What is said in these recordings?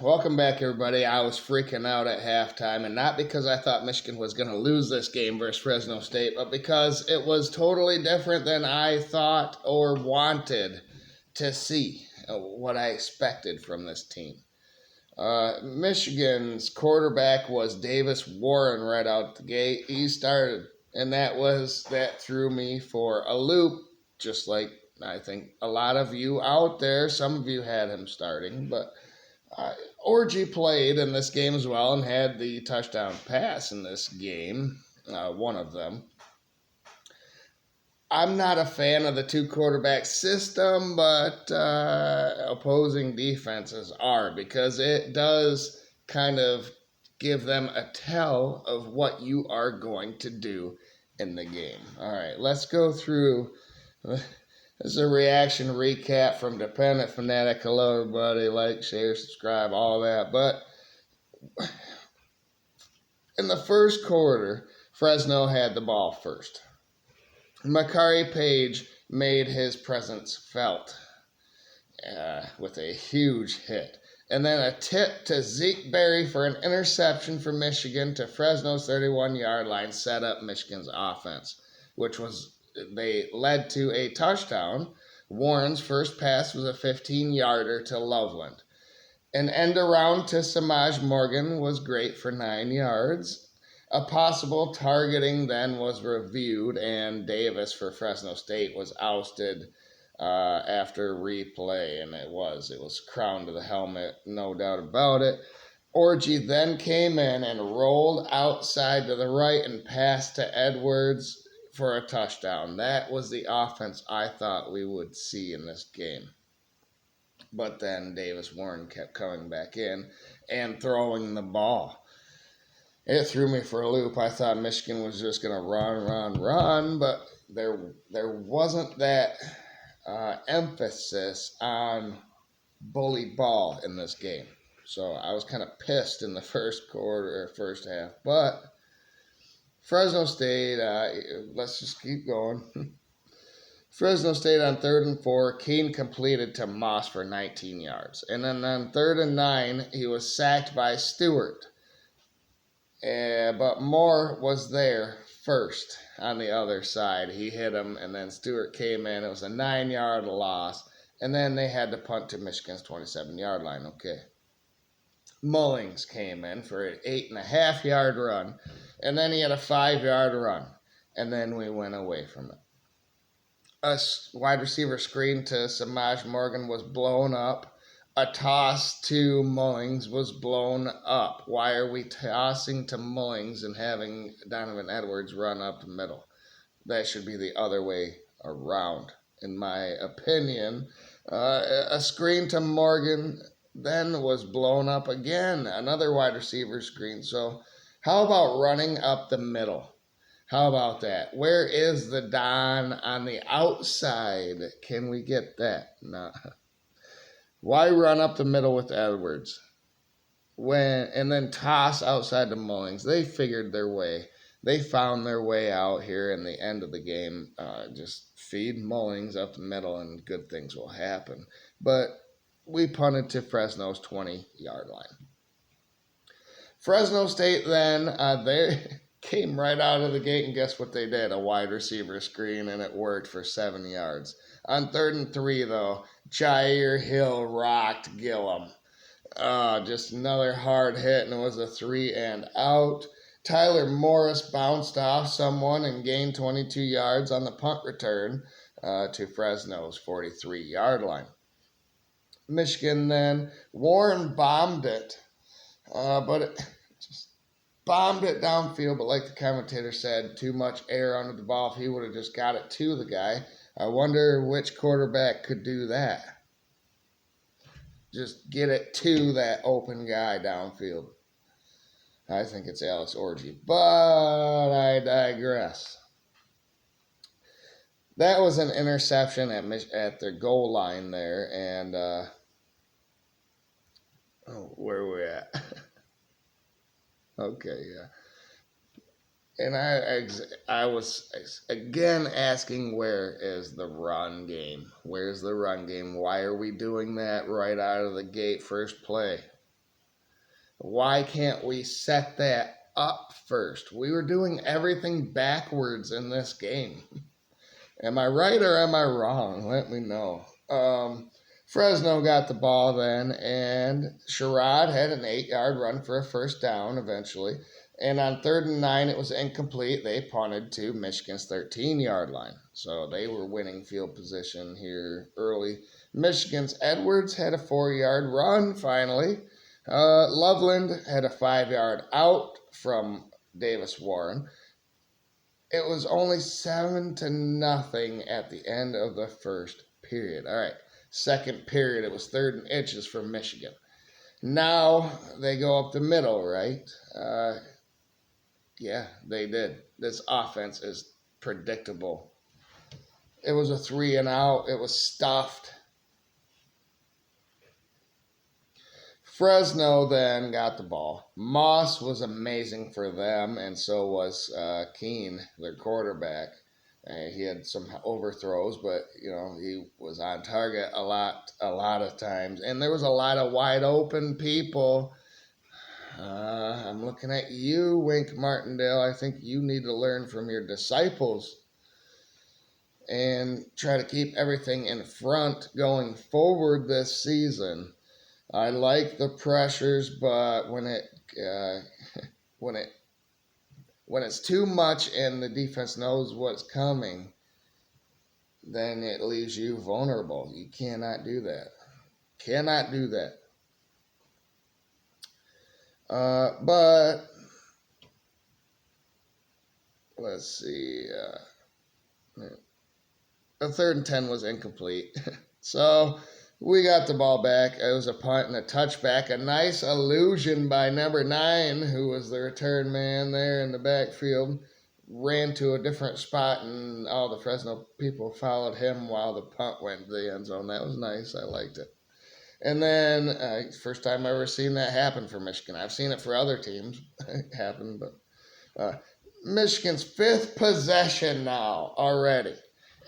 Welcome back, everybody. I was freaking out at halftime, and not because I thought Michigan was going to lose this game versus Fresno State, but because it was totally different than I thought or wanted to see, what I expected from this team. Michigan's quarterback was Davis Warren right out the gate. He started, and that threw me for a loop, just like I think a lot of you out there. Some of you had him starting, but uh, Orgy played in this game as well and had the touchdown pass in this game, one of them. I'm not a fan of the two quarterback system, but opposing defenses are because it does kind of give them a tell of what you are going to do in the game. All right, let's go through. This is a reaction recap from Dependent Fanatic. Hello, everybody. Like, share, subscribe, all that. But in the first quarter, Fresno had the ball first. Makari Page made his presence felt with a huge hit. And then a tip to Zeke Berry for an interception for Michigan to Fresno's 31-yard line set up Michigan's offense, they led to a touchdown. Warren's first pass was a 15-yarder to Loveland. An end around to Samaj Morgan was great for 9 yards. A possible targeting then was reviewed, and Davis for Fresno State was ousted after replay, and it was crown to the helmet, no doubt about it. Orgy then came in and rolled outside to the right and passed to Edwards for a touchdown. That was the offense I thought we would see in this game. But then Davis Warren kept coming back in and throwing the ball. It threw me for a loop. I thought Michigan was just going to run, but there wasn't that emphasis on bully ball in this game. So I was kind of pissed in the first quarter or first half. But Fresno State, let's just keep going. Fresno State on 3rd and 4, Keene completed to Moss for 19 yards. And then on 3rd and 9, he was sacked by Stewart. But Moore was there first on the other side. He hit him, and then Stewart came in. It was a 9-yard loss. And then they had to punt to Michigan's 27-yard line. Okay. Mullings came in for an 8.5-yard run. And then he had a 5-yard run. And then we went away from it. A wide receiver screen to Samaj Morgan was blown up. A toss to Mullings was blown up. Why are we tossing to Mullings and having Donovan Edwards run up the middle? That should be the other way around, in my opinion. A screen to Morgan then was blown up again. Another wide receiver screen. So how about running up the middle? How about that? Where is the Don on the outside? Can we get that? No. Why run up the middle with Edwards? And then toss outside to Mullings? They figured their way. They found their way out here in the end of the game. Just feed Mullings up the middle and good things will happen. But we punted to Fresno's 20-yard line. Fresno State then, they came right out of the gate, and guess what they did? A wide receiver screen, and it worked for 7 yards. On 3rd and 3, though, Jair Hill rocked Gillum. Just another hard hit, and it was a 3 and out. Tyler Morris bounced off someone and gained 22 yards on the punt return to Fresno's 43-yard line. Michigan then, Warren bombed it, but it just bombed it downfield, but like the commentator said, too much air under the ball. If he would have just got it to the guy, I wonder which quarterback could do that. Just get it to that open guy downfield. I think it's Alex Orgy, but I digress. That was an interception at the goal line there, and where are we at? Okay, yeah. And I was again asking, where is the run game? Where's the run game? Why are we doing that right out of the gate, first play? Why can't we set that up first? We were doing everything backwards in this game. Am I right or am I wrong? Let me know. Fresno got the ball then, and Sherrod had an 8-yard run for a first down eventually. And on 3rd and 9, it was incomplete. They punted to Michigan's 13-yard line. So they were winning field position here early. Michigan's Edwards had a 4-yard run finally. Loveland had a 5-yard out from Davis Warren. It was only 7-0 at the end of the first period. All right, second period, it was 3rd and inches for Michigan. Now they go up the middle, right? Yeah, they did. This offense is predictable. It was a 3-and-out. It was stuffed. Fresno then got the ball. Moss was amazing for them, and so was Keene, their quarterback. He had some overthrows, but he was on target a lot of times, and there was a lot of wide open people. I'm looking at you, Wink Martindale. I think you need to learn from your disciples and try to keep everything in front going forward this season. I like the pressures, but when it's too much and the defense knows what's coming, then it leaves you vulnerable. You cannot do that. Cannot do that. But let's see. The 3rd and 10 was incomplete. So we got the ball back. It was a punt and a touchback. A nice illusion by number 9, who was the return man there in the backfield. Ran to a different spot, and all the Fresno people followed him while the punt went to the end zone. That was nice. I liked it. And then, first time I've ever seen that happen for Michigan. I've seen it for other teams happen, but Michigan's 5th possession now already,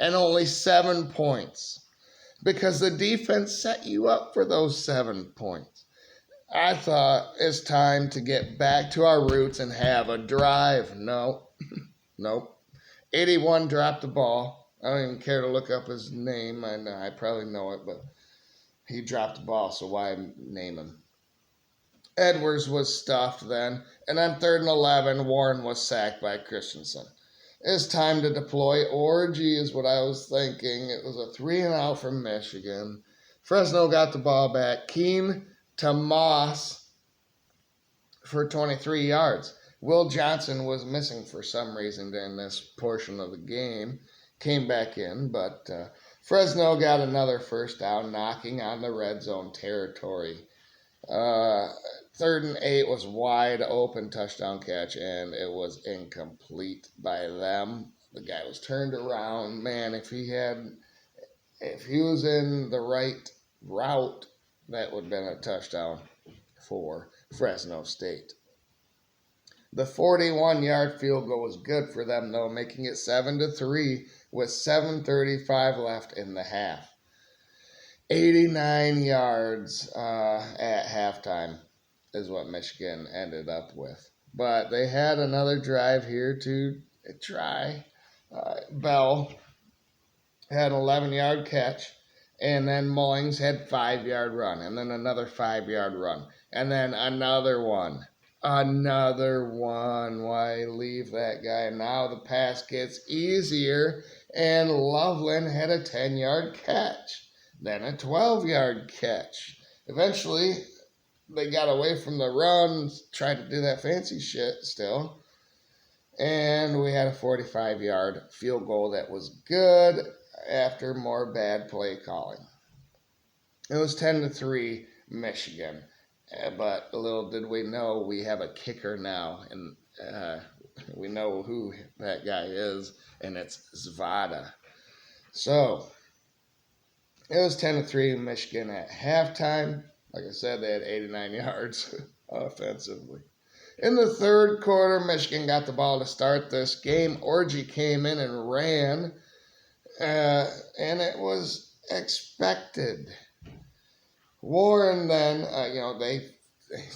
and only 7 points, because the defense set you up for those 7 points. I thought it's time to get back to our roots and have a drive. No, nope. 81 dropped the ball. I don't even care to look up his name. I probably know it, but he dropped the ball, so why name him? Edwards was stuffed then, and on 3rd and 11, Warren was sacked by Christensen. It's time to deploy Orgy is what I was thinking. It was a 3-and-out from Michigan. Fresno got the ball back. Keene to Moss for 23 yards. Will Johnson was missing for some reason during this portion of the game. Came back in, but Fresno got another first down, knocking on the red zone territory. 3rd and 8 was wide open touchdown catch, and it was incomplete by them. The guy was turned around. Man, if he was in the right route, that would have been a touchdown for Fresno State. The 41-yard field goal was good for them, though, making it 7-3 with 7:35 left in the half. 89 yards at halftime is what Michigan ended up with. But they had another drive here to try. Bell had an 11-yard catch, and then Mullings had 5-yard run, and then another 5-yard run, and then another one. Why leave that guy? Now the pass gets easier, and Loveland had a 10-yard catch, then a 12-yard catch. Eventually, they got away from the run, tried to do that fancy shit still, and we had a 45-yard field goal that was good after more bad play calling. It was 10-3 Michigan. But little did we know we have a kicker now, and we know who that guy is, and it's Zvada. So it was 10-3 Michigan at halftime. Like I said, they had 89 yards offensively. In the third quarter, Michigan got the ball to start this game. Orgy came in and ran, and it was expected. Warren then,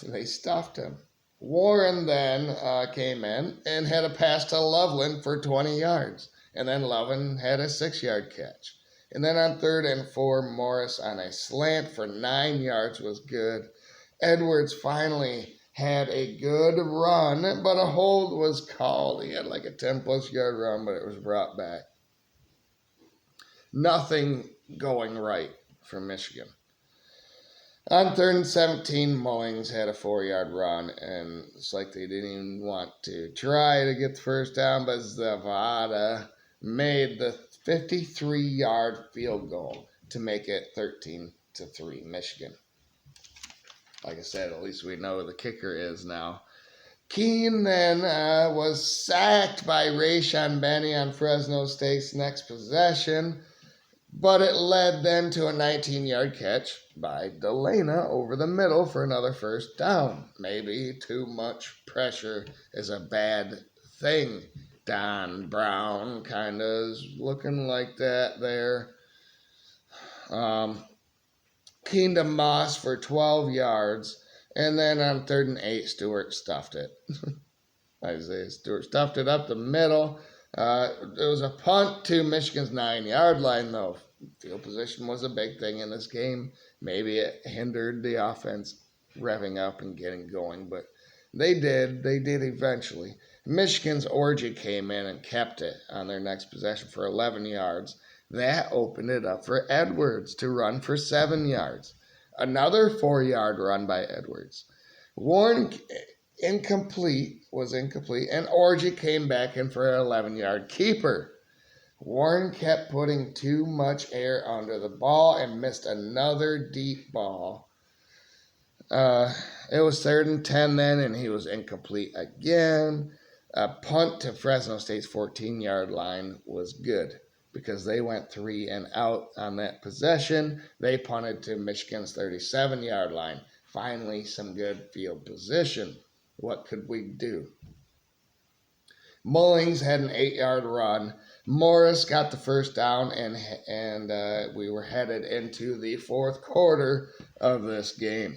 they stuffed him. Warren then came in and had a pass to Loveland for 20 yards. And then Loveland had a 6-yard catch. And then on 3rd and 4, Morris on a slant for 9 yards was good. Edwards finally had a good run, but a hold was called. He had like a 10-plus yard run, but it was brought back. Nothing going right for Michigan. On 3rd and 17, Mullings had a 4-yard run, and it's like they didn't even want to try to get the first down, but Zavada made the 53-yard field goal to make it 13-3 Michigan. Like I said, at least we know who the kicker is now. Keene then was sacked by Rayshon Benny on Fresno State's next possession, but it led then to a 19-yard catch by Delana over the middle for another first down. Maybe too much pressure is a bad thing. Don Brown kind of is looking like that there. Keene to Moss for 12 yards. And then on 3rd and 8, Stewart stuffed it. Isaiah Stewart stuffed it up the middle. It was a punt to Michigan's 9-yard line, though. Field position was a big thing in this game. Maybe it hindered the offense revving up and getting going, but they did. They did eventually. Michigan's Orji came in and kept it on their next possession for 11 yards. That opened it up for Edwards to run for 7 yards. Another 4-yard run by Edwards. Warren was incomplete, and Orji came back in for an 11-yard keeper. Warren kept putting too much air under the ball and missed another deep ball. It was 3rd and 10 then, and he was incomplete again. A punt to Fresno State's 14-yard line was good because they went 3 and out on that possession. They punted to Michigan's 37-yard line. Finally, some good field position. What could we do? Mullings had an 8-yard run. Morris got the first down, and we were headed into the fourth quarter of this game.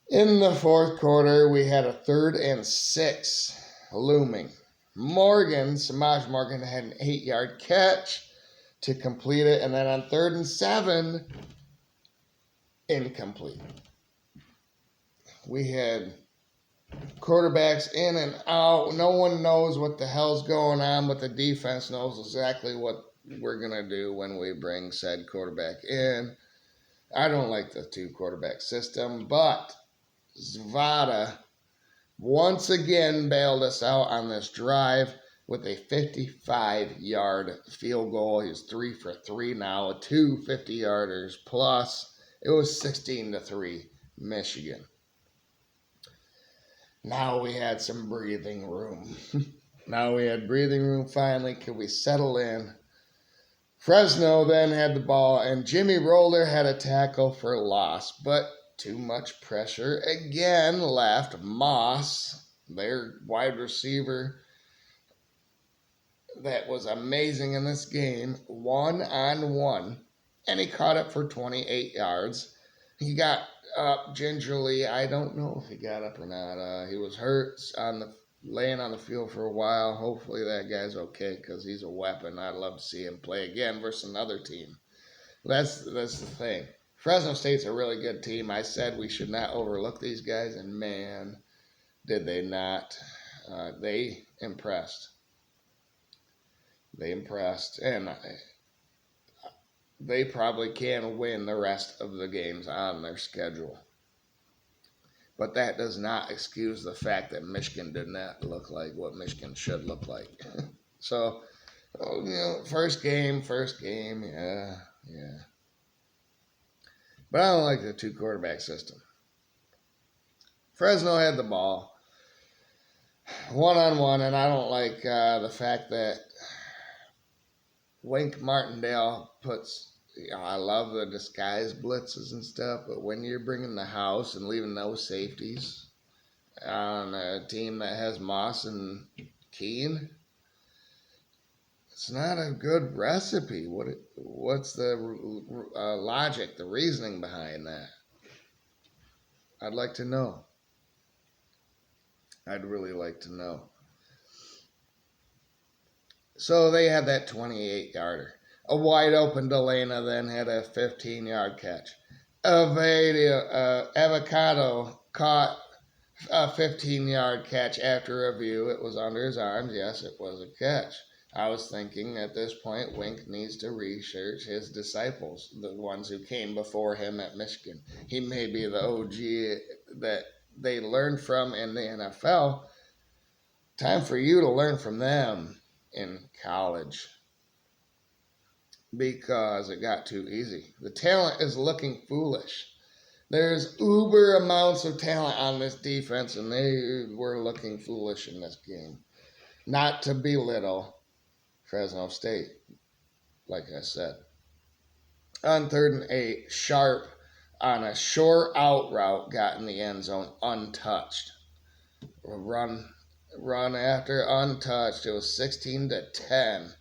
In the fourth quarter, we had a 3rd and 6 looming. Samaj Morgan had an 8-yard catch to complete it, and then on 3rd and 7, incomplete. We had quarterbacks in and out. No one knows what the hell's going on, but the defense knows exactly what we're going to do when we bring said quarterback in. I don't like the 2-quarterback system, but Zavada once again bailed us out on this drive with a 55-yard field goal. He's 3 for 3 now, 2 50-yarders plus. It was 16-3 Michigan. Now we had some breathing room. Now we had breathing room finally. Could we settle in? Fresno then had the ball, and Jimmy Roller had a tackle for loss, but too much pressure again left Moss, their wide receiver that was amazing in this game, 1-on-1, and he caught it for 28 yards. He got up gingerly. I don't know if he got up or not. He was hurt laying on the field for a while. Hopefully that guy's okay because he's a weapon. I'd love to see him play again versus another team. That's the thing. Fresno State's a really good team. I said we should not overlook these guys, and man, did they not. They impressed. And they probably can win the rest of the games on their schedule. But that does not excuse the fact that Michigan did not look like what Michigan should look like. So, first game, yeah. But I don't like the 2-quarterback system. Fresno had the ball 1-on-1, and I don't like the fact that Wink Martindale puts, I love the disguise blitzes and stuff, but when you're bringing the house and leaving those safeties on a team that has Moss and Keene, it's not a good recipe. What's the logic, the reasoning behind that? I'd like to know. I'd really like to know. So they had that 28-yarder. A wide open Delana then had a 15-yard catch. Avocado caught a 15-yard catch after review. It was under his arms. Yes, it was a catch. I was thinking at this point, Wink needs to research his disciples, the ones who came before him at Michigan. He may be the OG that they learned from in the NFL. Time for you to learn from them in college, because it got too easy. The talent is looking foolish. There's uber amounts of talent on this defense, and they were looking foolish in this game. Not to belittle Fresno State, like I said. On 3rd and 8, Sharp on a short out route got in the end zone untouched. Run after untouched. It was 16-10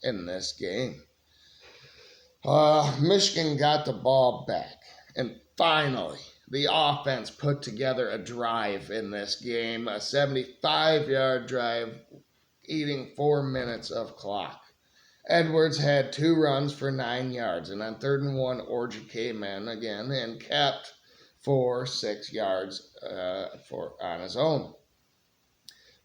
in this game. Michigan got the ball back, and finally the offense put together a drive in this game, a 75-yard drive, eating 4 minutes of clock. Edwards had 2 runs for 9 yards, and on 3rd and 1, Orji came in again and kept for 6 yards on his own.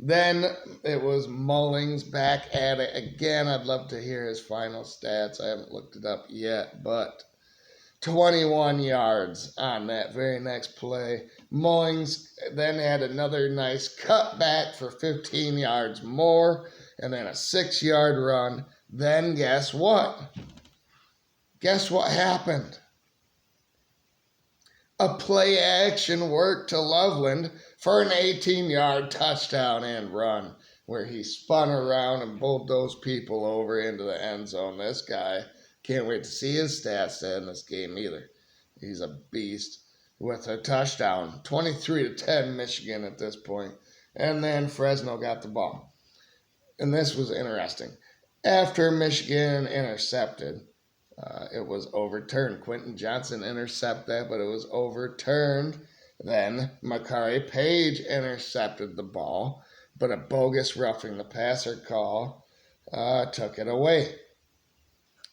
Then it was Mullings back at it again. I'd love to hear his final stats. I haven't looked it up yet, but 21 yards on that very next play. Mullings then had another nice cutback for 15 yards more, and then a 6-yard run. Then guess what? Guess what happened? A play action work to Loveland for an 18-yard touchdown and run, where he spun around and bulldozed people over into the end zone. This guy, can't wait to see his stats to end this game either. He's a beast with a touchdown. 23-10 Michigan at this point. And then Fresno got the ball. And this was interesting. After Michigan intercepted, it was overturned. Quentin Johnson intercepted that, but it was overturned. Then Makari Page intercepted the ball, but a bogus roughing the passer call took it away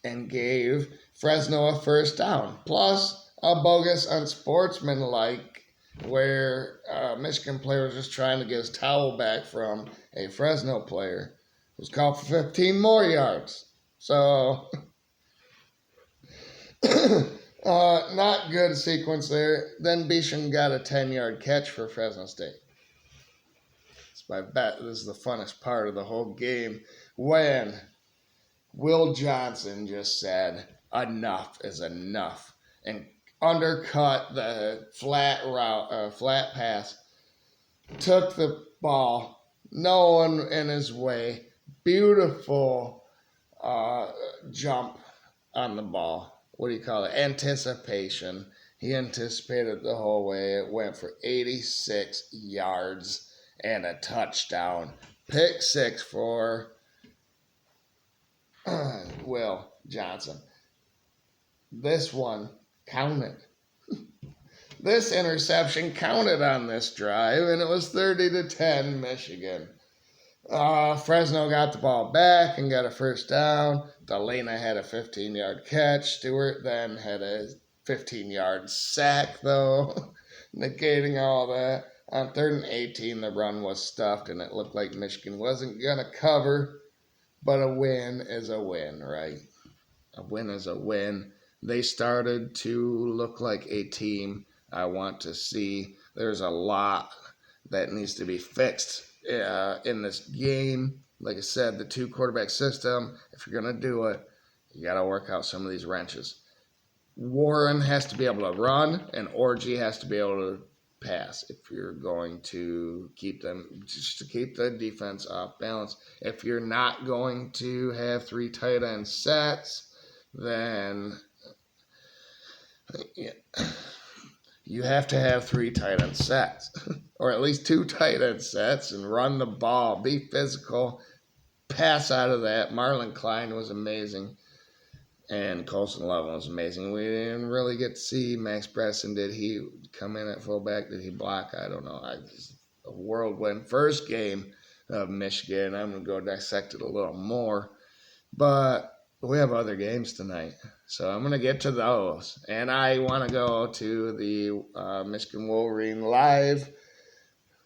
and gave Fresno a first down. Plus, a bogus unsportsmanlike where a Michigan player was just trying to get his towel back from a Fresno player. It was called for 15 more yards. So... not good sequence there. Then Beecham got a 10-yard catch for Fresno State. It's my bet. This is the funnest part of the whole game, when Will Johnson just said, enough is enough, and undercut the flat pass, took the ball, no one in his way, beautiful jump on the ball. What do you call it? Anticipation. He anticipated the whole way. It went for 86 yards and a touchdown. Pick 6 for Will Johnson. This one counted. This interception counted on this drive, and it was 30-10 Michigan. Fresno got the ball back and got a first down. Delana had a 15-yard catch. Stewart then had a 15-yard sack, though, negating all that. On 3rd and 18, the run was stuffed, and it looked like Michigan wasn't going to cover. But a win is a win, right? A win is a win. They started to look like a team I want to see. There's a lot that needs to be fixed in this game. Like I said, the 2-quarterback system, if you're going to do it, you got to work out some of these wrenches. Warren has to be able to run, and Orji has to be able to pass if you're going to keep them, just to keep the defense off balance. If you're not going to have 3 tight end sets, then you have to have 3 tight end sets, or at least 2 tight end sets, and run the ball, be physical, pass out of that. Marlon Klein was amazing. And Colson Lovell was amazing. We didn't really get to see Max Bresson. Did he come in at fullback? Did he block? I don't know. A whirlwind first game of Michigan. I'm going to go dissect it a little more. But we have other games tonight. So I'm going to get to those. And I want to go to the Michigan Wolverine live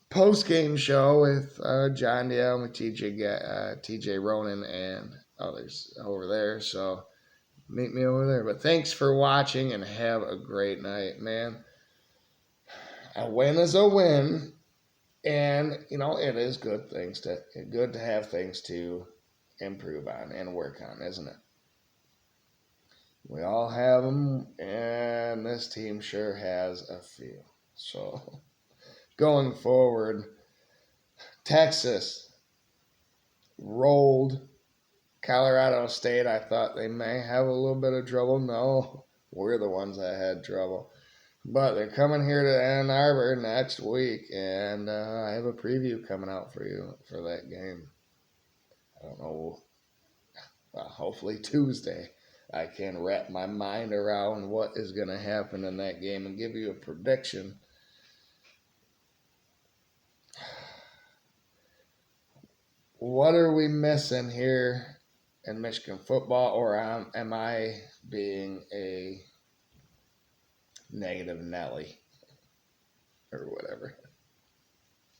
post-game show with John Dale, TJ Ronan, and others over there. So meet me over there. But thanks for watching and have a great night, man. A win is a win. And, it is good to have things to improve on and work on, isn't it? We all have them, and this team sure has a few. So, going forward, Texas rolled Colorado State. I thought they may have a little bit of trouble. No, we're the ones that had trouble. But they're coming here to Ann Arbor next week, and I have a preview coming out for you for that game. I don't know. Hopefully Tuesday. I can wrap my mind around what is going to happen in that game and give you a prediction. What are we missing here in Michigan football, or am I being a negative Nelly or whatever?